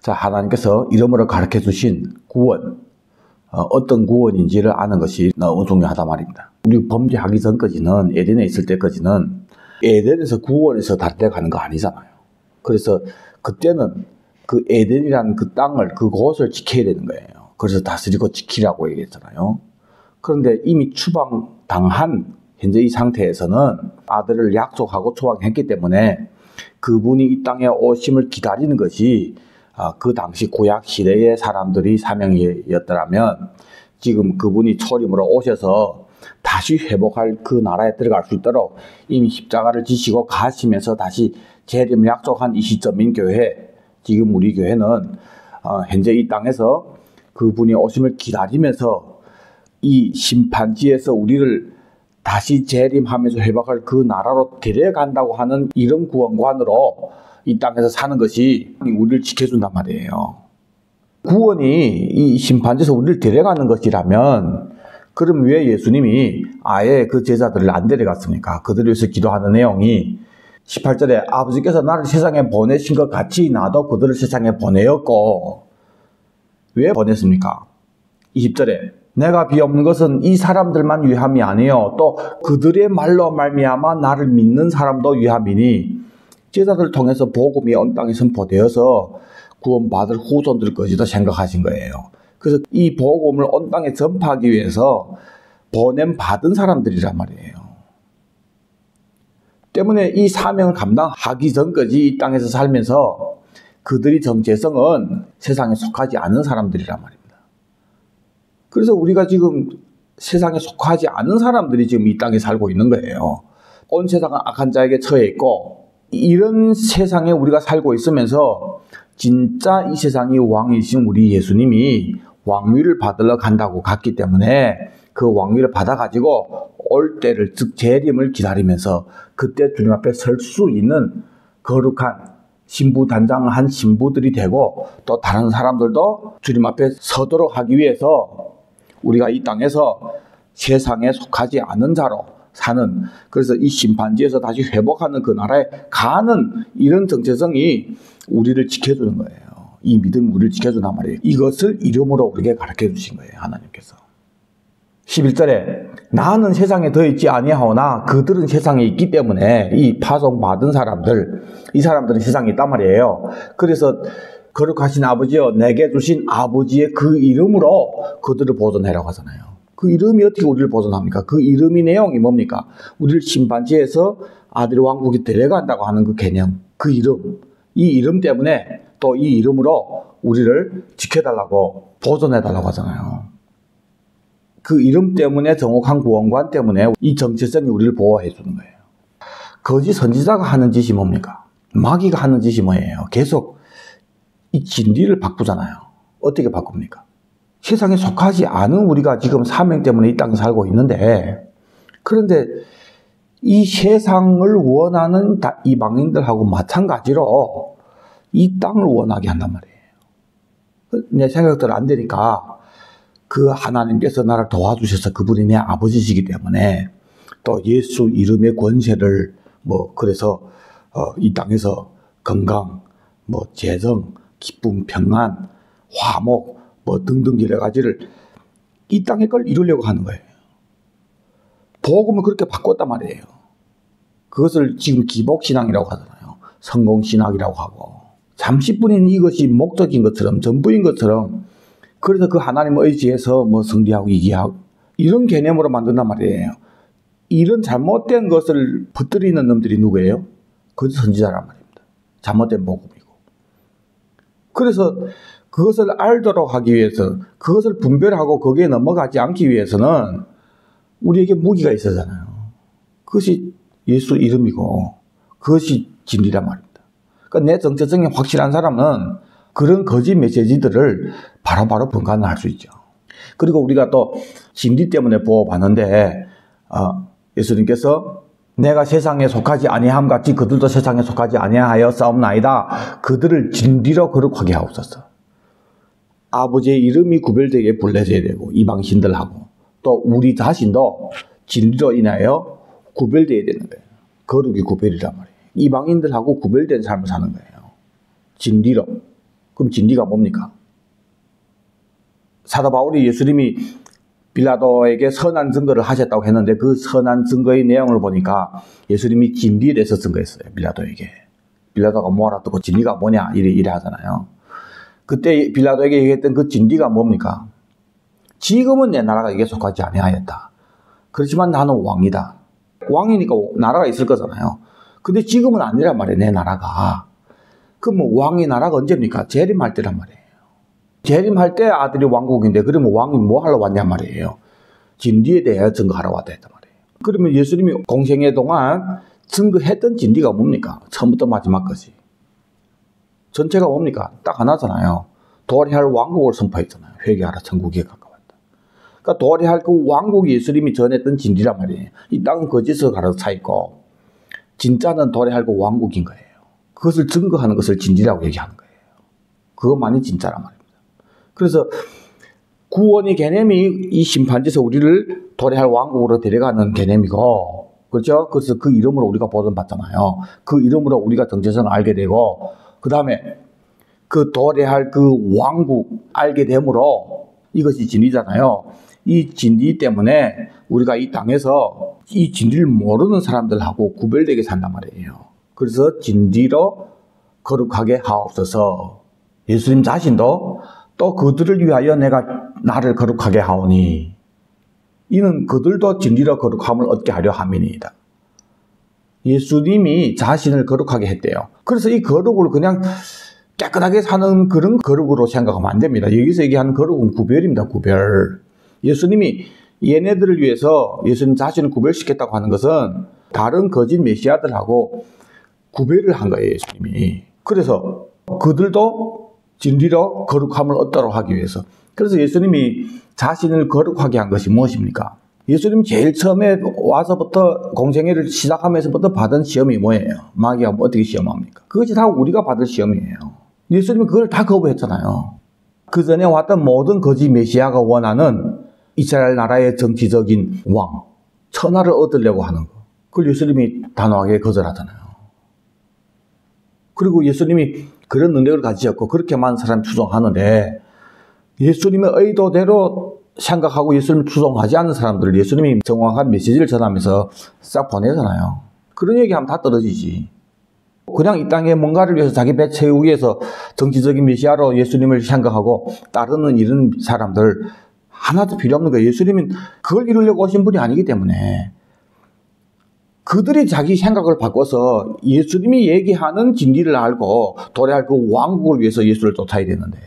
자, 하나님께서 이름으로 가르쳐 주신 구원, 어떤 구원인지를 아는 것이 너무 중요하단 말입니다. 우리 범죄하기 전까지는, 에덴에 있을 때까지는 에덴에서 구원해서 다른 데 가는 거 아니잖아요. 그래서 그때는 그 에덴이라는 그 땅을, 그곳을 지켜야 되는 거예요. 그래서 다스리고 지키라고 얘기했잖아요. 그런데 이미 추방당한 현재 이 상태에서는 아들을 약속하고 추방했기 때문에 그분이 이 땅에 오심을 기다리는 것이 그 당시 구약 시대의 사람들이 사명이었더라면 지금 그분이 초림으로 오셔서 다시 회복할 그 나라에 들어갈 수 있도록 이미 십자가를 지시고 가시면서 다시 재림을 약속한 이 시점인 교회, 지금 우리 교회는 현재 이 땅에서 그분이 오심을 기다리면서 이 심판지에서 우리를 다시 재림하면서 회복할 그 나라로 데려간다고 하는 이런 구원관으로 이 땅에서 사는 것이 우리를 지켜준단 말이에요. 구원이 이 심판지에서 우리를 데려가는 것이라면 그럼 왜 예수님이 아예 그 제자들을 안 데려갔습니까? 그들을 위해서 기도하는 내용이 18절에 아버지께서 나를 세상에 보내신 것 같이 나도 그들을 세상에 보내었고, 왜 보냈습니까? 20절에 내가 비옵는 것은 이 사람들만 위함이 아니요 또 그들의 말로 말미암아 나를 믿는 사람도 위함이니 제자들을 통해서 복음이 온 땅에 선포되어서 구원받을 후손들까지도 생각하신 거예요. 그래서 이 복음을 온 땅에 전파하기 위해서 보냄 받은 사람들이란 말이에요. 때문에 이 사명을 감당하기 전까지 이 땅에서 살면서 그들이 정체성은 세상에 속하지 않은 사람들이란 말입니다. 그래서 우리가 지금 세상에 속하지 않은 사람들이 지금 이 땅에 살고 있는 거예요. 온 세상은 악한 자에게 처해 있고, 이런 세상에 우리가 살고 있으면서 진짜 이 세상이 왕이신 우리 예수님이 왕위를 받으러 간다고 갔기 때문에 그 왕위를 받아가지고 올 때를, 즉 재림을 기다리면서 그때 주님 앞에 설 수 있는 거룩한 신부 단장을 한 신부들이 되고, 또 다른 사람들도 주님 앞에 서도록 하기 위해서 우리가 이 땅에서 세상에 속하지 않은 자로 사는, 그래서 이 심판지에서 다시 회복하는 그 나라에 가는 이런 정체성이 우리를 지켜주는 거예요. 이 믿음이 우리를 지켜주단 말이에요. 이것을 이름으로 우리에게 가르쳐 주신 거예요, 하나님께서. 11절에 나는 세상에 더 있지 아니하오나 그들은 세상에 있기 때문에, 이 파송받은 사람들, 이 사람들은 세상에 있단 말이에요. 그래서 거룩하신 아버지여 내게 주신 아버지의 그 이름으로 그들을 보존해라고 하잖아요. 그 이름이 어떻게 우리를 보존합니까? 그 이름이 내용이 뭡니까? 우리를 심판지에서 아들의 왕국에 데려간다고 하는 그 개념, 그 이름, 이 이름 때문에 또 이 이름으로 우리를 지켜달라고, 보존해달라고 하잖아요. 그 이름 때문에, 정확한 구원관 때문에 이 정체성이 우리를 보호해 주는 거예요. 거짓 선지자가 하는 짓이 뭡니까? 마귀가 하는 짓이 뭐예요? 계속 이 진리를 바꾸잖아요. 어떻게 바꿉니까? 세상에 속하지 않은 우리가 지금 사명 때문에 이 땅에 살고 있는데, 그런데 이 세상을 원하는 이방인들하고 마찬가지로 이 땅을 원하게 한단 말이에요. 내 생각대로 안 되니까 그 하나님께서 나를 도와주셔서 그분이 내 아버지시기 때문에 또 예수 이름의 권세를 그래서 이 땅에서 건강, 재정, 기쁨, 평안, 화목, 등등 여러 가지를 이 땅의 걸 이루려고 하는 거예요. 복음을 그렇게 바꿨단 말이에요. 그것을 지금 기복신앙이라고 하잖아요. 성공신학이라고 하고. 잠시뿐인 이것이 목적인 것처럼, 전부인 것처럼, 그래서 그 하나님의 의지에서 승리하고 이기하고 이런 개념으로 만든단 말이에요. 이런 잘못된 것을 퍼뜨리는 놈들이 누구예요? 거짓 선지자란 말입니다. 잘못된 복음이고. 그래서 그것을 알도록 하기 위해서, 그것을 분별하고 거기에 넘어가지 않기 위해서는 우리에게 무기가 있어잖아요. 그것이 예수 이름이고 그것이 진리란 말입니다. 그러니까 내 정체성이 확실한 사람은 그런 거짓 메시지들을 바로바로 분간할 수 있죠. 그리고 우리가 또 진리 때문에 보호받는데, 예수님께서 내가 세상에 속하지 아니함 같이 그들도 세상에 속하지 아니하여 싸움나이다. 그들을 진리로 거룩하게 하옵소서. 아버지의 이름이 구별되게 불려져야 되고, 이방신들하고 또 우리 자신도 진리로 인하여 구별되어야 되는 거예요. 거룩이 구별이란 말이에요. 이방인들하고 구별된 삶을 사는 거예요. 진리로. 그럼 진리가 뭡니까? 사도 바울이 예수님이 빌라도에게 선한 증거를 하셨다고 했는데 그 선한 증거의 내용을 보니까 예수님이 진리에 대해서 증거했어요. 빌라도에게. 빌라도가 뭐 알아듣고 진리가 뭐냐 이래 하잖아요. 그때 빌라도에게 얘기했던 그 진리가 뭡니까? 지금은 내 나라가 이게 속하지 아니하였다. 그렇지만 나는 왕이다. 왕이니까 나라가 있을 거잖아요. 근데 지금은 아니란 말이에요. 내 나라가. 그럼 왕의 나라가 언제입니까? 재림할 때란 말이에요. 재림할 때 아들이 왕국인데 그러면 왕이 뭐 하러 왔냔 말이에요. 진리에 대해 증거하러 왔다 했단 말이에요. 그러면 예수님이 공생애 동안 증거했던 진리가 뭡니까? 처음부터 마지막까지. 전체가 뭡니까? 딱 하나잖아요. 도래할 왕국을 선포했잖아요. 회개하라 천국에 가까웠다. 그러니까 도래할 그 왕국이 예수님이 전했던 진리란 말이에요. 이 땅은 거짓을 가려서 차 있고 진짜는 도래할 그 왕국인 거예요. 그것을 증거하는 것을 진리라고 얘기하는 거예요. 그것만이 진짜란 말입니다. 그래서 구원의 개념이 이 심판지에서 우리를 도래할 왕국으로 데려가는 개념이고, 그렇죠? 그래서 그 이름으로 우리가 보존받잖아요. 그 이름으로 우리가 정체성을 알게 되고, 그 다음에 그 도래할 그 왕국 알게 됨으로 이것이 진리잖아요. 이 진리 때문에 우리가 이 땅에서 이 진리를 모르는 사람들하고 구별되게 산단 말이에요. 그래서 진리로 거룩하게 하옵소서. 예수님 자신도 또 그들을 위하여 내가 나를 거룩하게 하오니 이는 그들도 진리로 거룩함을 얻게 하려 함이니이다. 예수님이 자신을 거룩하게 했대요. 그래서 이 거룩을 그냥 깨끗하게 사는 그런 거룩으로 생각하면 안 됩니다. 여기서 얘기하는 거룩은 구별입니다. 구별. 예수님이 얘네들을 위해서 예수님 자신을 구별시켰다고 하는 것은 다른 거짓 메시아들하고 구별을 한 거예요. 예수님이. 그래서 그들도 진리로 거룩함을 얻도록 하기 위해서. 그래서 예수님이 자신을 거룩하게 한 것이 무엇입니까? 예수님이 제일 처음에 와서부터 공생애를 시작하면서부터 받은 시험이 뭐예요? 마귀가 어떻게 시험합니까? 그것이 다 우리가 받을 시험이에요. 예수님이 그걸 다 거부했잖아요. 그 전에 왔던 모든 거짓 메시아가 원하는 이스라엘 나라의 정치적인 왕, 천하를 얻으려고 하는 거. 그걸 예수님이 단호하게 거절하잖아요. 그리고 예수님이 그런 능력을 가지셨고 그렇게 많은 사람이 추종하는데 예수님의 의도대로 생각하고 예수님을 추종하지 않는 사람들을 예수님이 정확한 메시지를 전하면서 싹 보내잖아요. 그런 얘기하면 다 떨어지지. 그냥 이 땅에 뭔가를 위해서 자기 배 채우기 위해서 정치적인 메시아로 예수님을 생각하고 따르는 이런 사람들 하나도 필요 없는 거예요. 예수님은 그걸 이루려고 오신 분이 아니기 때문에 그들이 자기 생각을 바꿔서 예수님이 얘기하는 진리를 알고 도래할 그 왕국을 위해서 예수를 쫓아야 되는데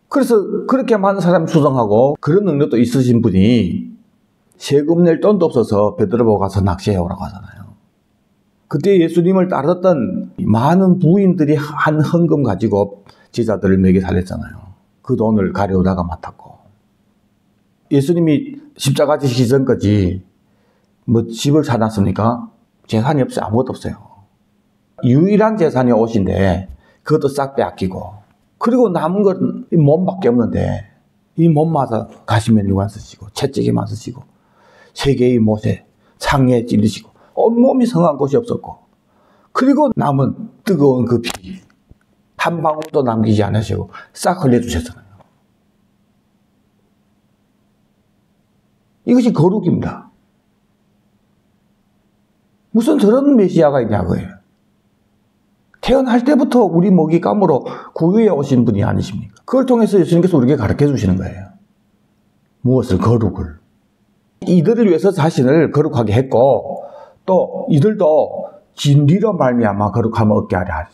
그래서 그렇게 많은 사람이 추종하고 그런 능력도 있으신 분이 세금 낼 돈도 없어서 베드로 보고 가서 낚시해 오라고 하잖아요. 그때 예수님을 따랐던 많은 부인들이 한 헌금 가지고 제자들을 먹여 살렸잖아요. 그 돈을 가려다가 맡았고 예수님이 십자가 지시기 전까지 뭐 집을 사놨습니까? 재산이 없어요. 아무것도 없어요. 유일한 재산이 옷인데 그것도 싹 빼앗기고 그리고 남은 건 이 몸밖에 없는데 이 몸마다 가시면류관 쓰시고 채찍에만 쓰시고 세 개의 못에 창에 찔리시고 온몸이 성한 곳이 없었고 그리고 남은 뜨거운 그 피 한 방울도 남기지 않으시고 싹 흘려주셨잖아요. 이것이 거룩입니다. 무슨 저런 메시아가 있냐고요. 태어날 때부터 우리 먹이감으로 구유해 오신 분이 아니십니까? 그걸 통해서 예수님께서 우리에게 가르쳐 주시는 거예요. 무엇을? 거룩을. 이들을 위해서 자신을 거룩하게 했고 또 이들도 진리로 말미암아 거룩함을 얻게 하려.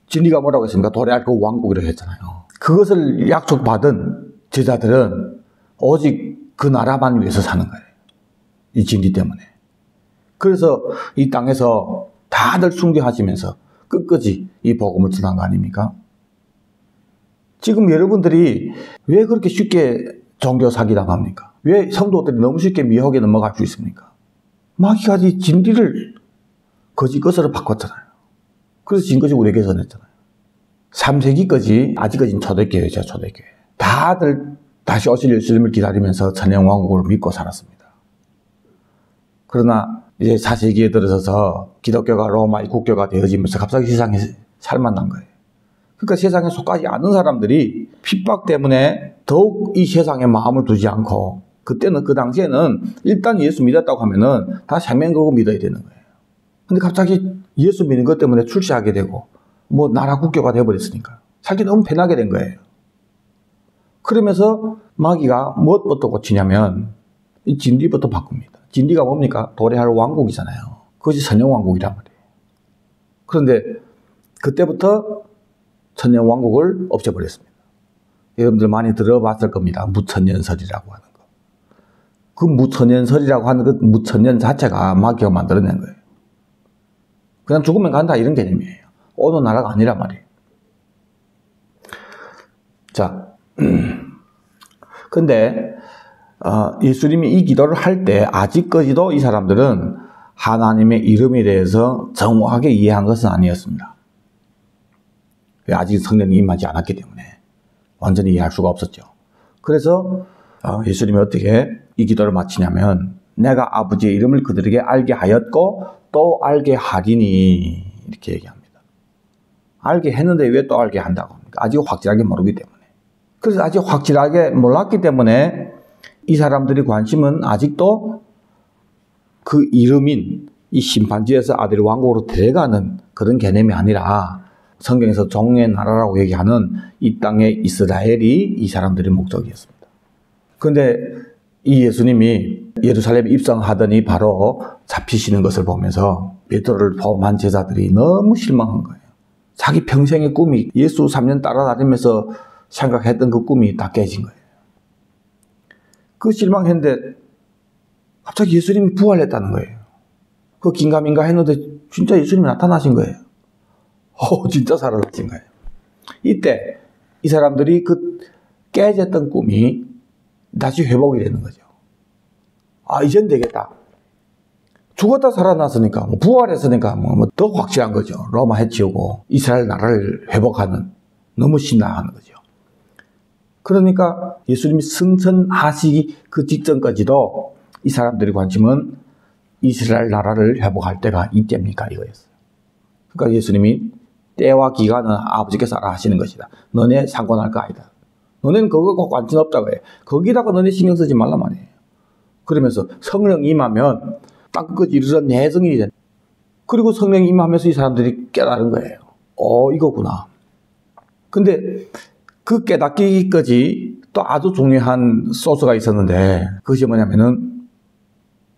진리가 뭐라고 했습니까? 도래할 그 왕국이라고 했잖아요. 그것을 약속받은 제자들은 오직 그 나라만 위해서 사는 거예요. 이 진리 때문에. 그래서 이 땅에서 다들 순교하시면서 끝까지 이 복음을 전한 거 아닙니까? 지금 여러분들이 왜 그렇게 쉽게 종교 사기당합니까? 왜 성도들이 너무 쉽게 미혹에 넘어갈 수 있습니까? 마귀가 이 진리를 거짓 것으로 바꿨잖아요. 그래서 지금까지 우리에게 전했잖아요. 3세기까지 아직까지는 초대교회죠. 초대교회. 다들 다시 오실 예수님을 기다리면서 천년왕국을 믿고 살았습니다. 그러나 이제 4세기에 들어서서 기독교가 로마의 국교가 되어지면서 갑자기 세상에 살만 난 거예요. 그러니까 세상에 속하지 않은 사람들이 핍박 때문에 더욱 이 세상에 마음을 두지 않고, 그때는, 그 당시에는 일단 예수 믿었다고 하면은 다 생명 걸고 믿어야 되는 거예요. 근데 갑자기 예수 믿는 것 때문에 출세하게 되고, 뭐 나라 국교가 돼버렸으니까 살기 너무 편하게 된 거예요. 그러면서 마귀가 무엇부터 고치냐면 이 진리부터 바꿉니다. 진리가 뭡니까? 도래할 왕국이잖아요. 그것이 천년왕국이란 말이에요. 그런데 그때부터 천년왕국을 없애버렸습니다. 여러분들 많이 들어봤을 겁니다. 무천년설이라고 하는 거. 그 무천년설이라고 하는 그 무천년 자체가 마귀가 만들어낸 거예요. 그냥 죽으면 간다 이런 개념이에요. 어느 나라가 아니란 말이에요. 자, 근데 예수님이 이 기도를 할 때 아직까지도 이 사람들은 하나님의 이름에 대해서 정확하게 이해한 것은 아니었습니다. 아직 성령이 임하지 않았기 때문에 완전히 이해할 수가 없었죠. 그래서 예수님이 어떻게 이 기도를 마치냐면, 내가 아버지의 이름을 그들에게 알게 하였고 또 알게 하리니, 이렇게 얘기합니다. 알게 했는데 왜 또 알게 한다고 합니까? 아직 확실하게 모르기 때문에. 그래서 아직 확실하게 몰랐기 때문에 이 사람들의 관심은 아직도 그 이름인 이 심판지에서 아들이 왕국으로 데려가는 그런 개념이 아니라, 성경에서 종의 나라라고 얘기하는 이 땅의 이스라엘이 이 사람들의 목적이었습니다. 그런데 이 예수님이 예루살렘에 입성하더니 바로 잡히시는 것을 보면서 베드로를 포함한 제자들이 너무 실망한 거예요. 자기 평생의 꿈이, 예수 3년 따라다니면서 생각했던 그 꿈이 다 깨진 거예요. 그 실망했는데 갑자기 예수님이 부활했다는 거예요. 그 긴가민가 했는데 진짜 예수님이 나타나신 거예요. 진짜 살아나신 거예요. 이때 이 사람들이 그 깨졌던 꿈이 다시 회복이 되는 거죠. 이젠 되겠다. 죽었다 살아났으니까, 부활했으니까 더 확실한 거죠. 로마 해치우고 이스라엘 나라를 회복하는, 너무 신나하는 거죠. 그러니까 예수님이 승천하시기 그 직전까지도 이 사람들의 관심은 이스라엘 나라를 회복할 때가 이때입니까? 이거였어요. 그러니까 예수님이 때와 기간은 아버지께서 알아 하시는 것이다. 너네 상관할 거 아니다. 너네는 그거 관심 없다고 해. 거기다가 너네 신경 쓰지 말란 말이에요. 그러면서 성령 임하면 땅끝까지 이르러 내성이 된다. 그리고 성령 임하면서 이 사람들이 깨달은 거예요. 이거구나. 근데 그 깨닫기까지 또 아주 중요한 소스가 있었는데, 그것이 뭐냐면은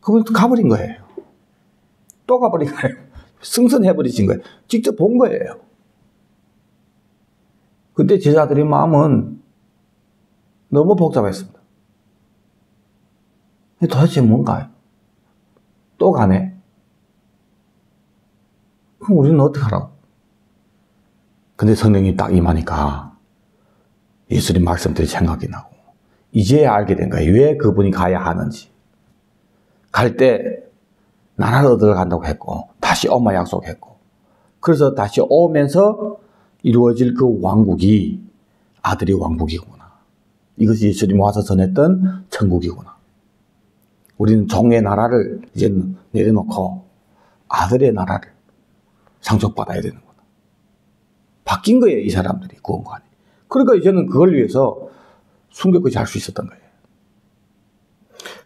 그분이 또 가버린 거예요. 또 가버린 거예요. 승선해버리신 거예요. 직접 본 거예요. 그때 제자들의 마음은 너무 복잡했습니다. 도대체 뭔가요? 또 가네? 그럼 우리는 어떻게 하라고? 근데 성령이 딱 임하니까 예수님 말씀들이 생각이 나고, 이제야 알게 된 거예요. 왜 그분이 가야 하는지. 갈 때 나라를 얻으러 간다고 했고, 다시 엄마 약속했고, 그래서 다시 오면서 이루어질 그 왕국이 아들의 왕국이구나. 이것이 예수님이 와서 전했던 천국이구나. 우리는 종의 나라를 이제 내려놓고 아들의 나라를 상속받아야 되는구나. 바뀐 거예요, 이 사람들이, 구원관이. 그러니까 이제는 그걸 위해서 숨겨까지 할 수 있었던 거예요.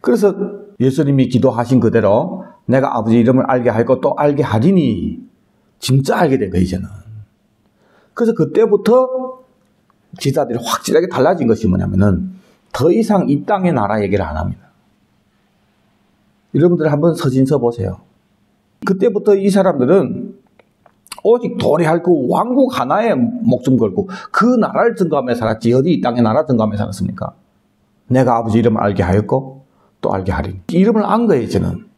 그래서 예수님이 기도하신 그대로 내가 아버지 이름을 알게 하고 또 알게 하리니, 진짜 알게 된 거예요, 이제는. 그래서 그때부터 제자들이 확실하게 달라진 것이 뭐냐면은 더 이상 이 땅의 나라 얘기를 안 합니다. 여러분들 한번 서신 써보세요. 그때부터 이 사람들은 오직 도래할 그 왕국 하나에 목숨 걸고 그 나라를 증거하며 살았지, 어디 이 땅의 나라 증거하며 살았습니까? 내가 아버지 이름을 알게 하였고 또 알게 하리니. 이름을 안 거예요, 이제는.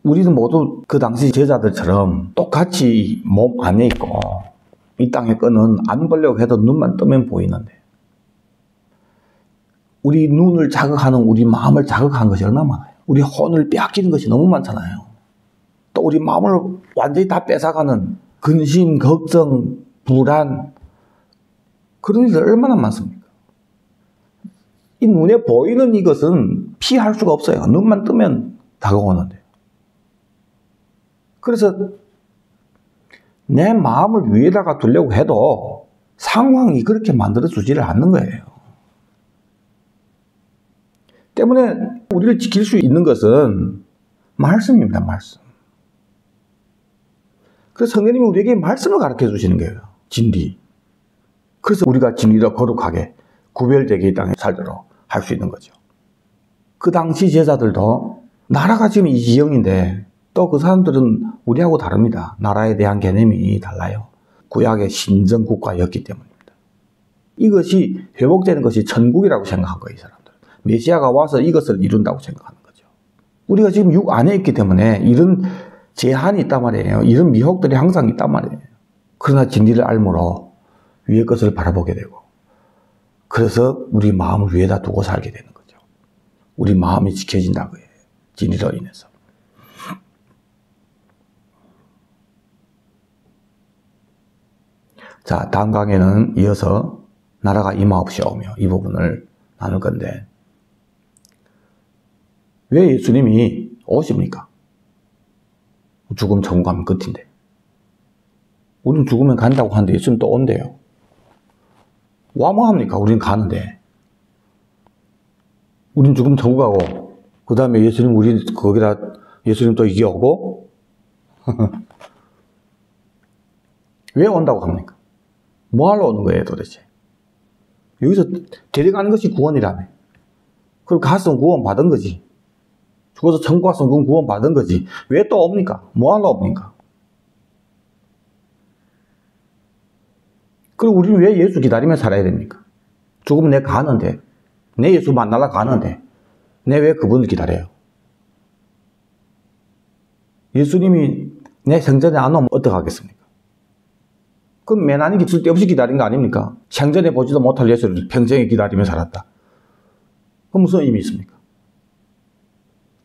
우리는 모두 그 당시 제자들처럼 똑같이 몸 안에 있고, 이 땅의 끈은 안 보려고 해도 눈만 뜨면 보이는데, 우리 눈을 자극하는, 우리 마음을 자극하는 것이 얼마나 많아요. 우리 혼을 빼앗기는 것이 너무 많잖아요. 또 우리 마음을 완전히 다 뺏어가는 근심, 걱정, 불안, 그런 일들 얼마나 많습니까? 이 눈에 보이는 이것은 피할 수가 없어요. 눈만 뜨면 다가오는데. 그래서 내 마음을 위에다가 두려고 해도 상황이 그렇게 만들어주지를 않는 거예요. 때문에 우리를 지킬 수 있는 것은 말씀입니다. 말씀. 그래서 성령님이 우리에게 말씀을 가르쳐 주시는 거예요. 진리. 그래서 우리가 진리로 거룩하게 구별되게 이 땅에 살도록 할 수 있는 거죠. 그 당시 제자들도 나라가 지금 이 지형인데 또 그 사람들은 우리하고 다릅니다. 나라에 대한 개념이 달라요. 구약의 신정국가였기 때문입니다. 이것이 회복되는 것이 천국이라고 생각한 거예요. 이 사람들. 메시아가 와서 이것을 이룬다고 생각하는 거죠. 우리가 지금 육 안에 있기 때문에 이런 제한이 있단 말이에요. 이런 미혹들이 항상 있단 말이에요. 그러나 진리를 알므로 위의 것을 바라보게 되고, 그래서 우리 마음을 위에다 두고 살게 되는 거죠. 우리 마음이 지켜진다고 해요. 진리로 인해서. 자, 다음 강의는 이어서 나라가 임하옵시오며 이 부분을 나눌 건데, 왜 예수님이 오십니까? 죽음 천국하면 끝인데. 우린 죽으면 간다고 하는데 예수님 또 온대요. 와 뭐 합니까? 우린 가는데. 우린 죽으면 천국 가고, 그 다음에 예수님, 우리 거기다 예수님 또 이게 오고? 왜 온다고 합니까? 뭐 하러 오는 거예요, 도대체? 여기서 데려가는 것이 구원이라며. 그럼 갔으면 구원 받은 거지. 죽어서 천국 갔으면 그건 구원 받은 거지. 왜 또 옵니까? 뭐 하러 옵니까? 그리고 우리는 왜 예수 기다리며 살아야 됩니까? 죽으면 내가 가는데, 내 예수 만나러 가는데, 내 왜 그분을 기다려요? 예수님이 내 생전에 안 오면 어떡하겠습니까? 그럼 매난이 쓸데없이 기다린 거 아닙니까? 생전에 보지도 못할 예수를 평생에 기다리며 살았다. 그럼 무슨 의미 있습니까?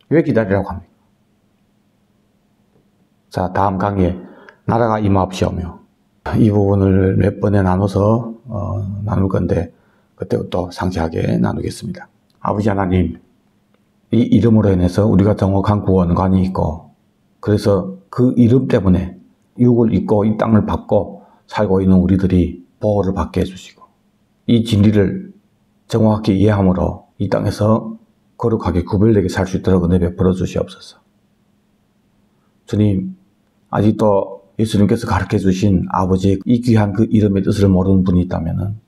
왜 기다리라고 합니까? 자, 다음 강의에 나라가 임하옵시오며 이 부분을 몇 번에 나눠서 나눌 건데 그때 또 상세하게 나누겠습니다. 아버지 하나님, 이 이름으로 인해서 우리가 정확한 구원관이 있고, 그래서 그 이름 때문에 육을 입고 이 땅을 받고 살고 있는 우리들이 보호를 받게 해주시고, 이 진리를 정확히 이해함으로 이 땅에서 거룩하게 구별되게 살 수 있도록 은혜 베풀어 주시옵소서. 주님, 아직도 예수님께서 가르쳐 주신 아버지의 이 귀한 그 이름의 뜻을 모르는 분이 있다면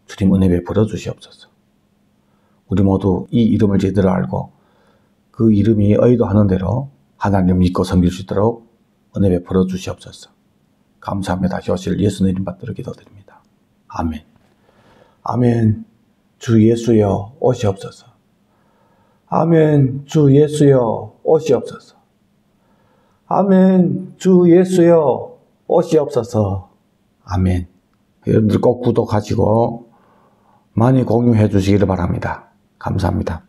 주님 은혜 베풀어 주시옵소서. 우리 모두 이 이름을 제대로 알고 그 이름이 의도하는 대로 하나님을 믿고 섬길 수 있도록 은혜 베풀어 주시옵소서. 감사합니다. 다시 오실 예수님 이름 받들어 기도드립니다. 아멘. 아멘. 주 예수여 오시옵소서. 아멘. 주 예수여 오시옵소서. 아멘. 주 예수여 오시옵소서. 아멘. 여러분들 꼭 구독하시고 많이 공유해 주시기를 바랍니다. 감사합니다.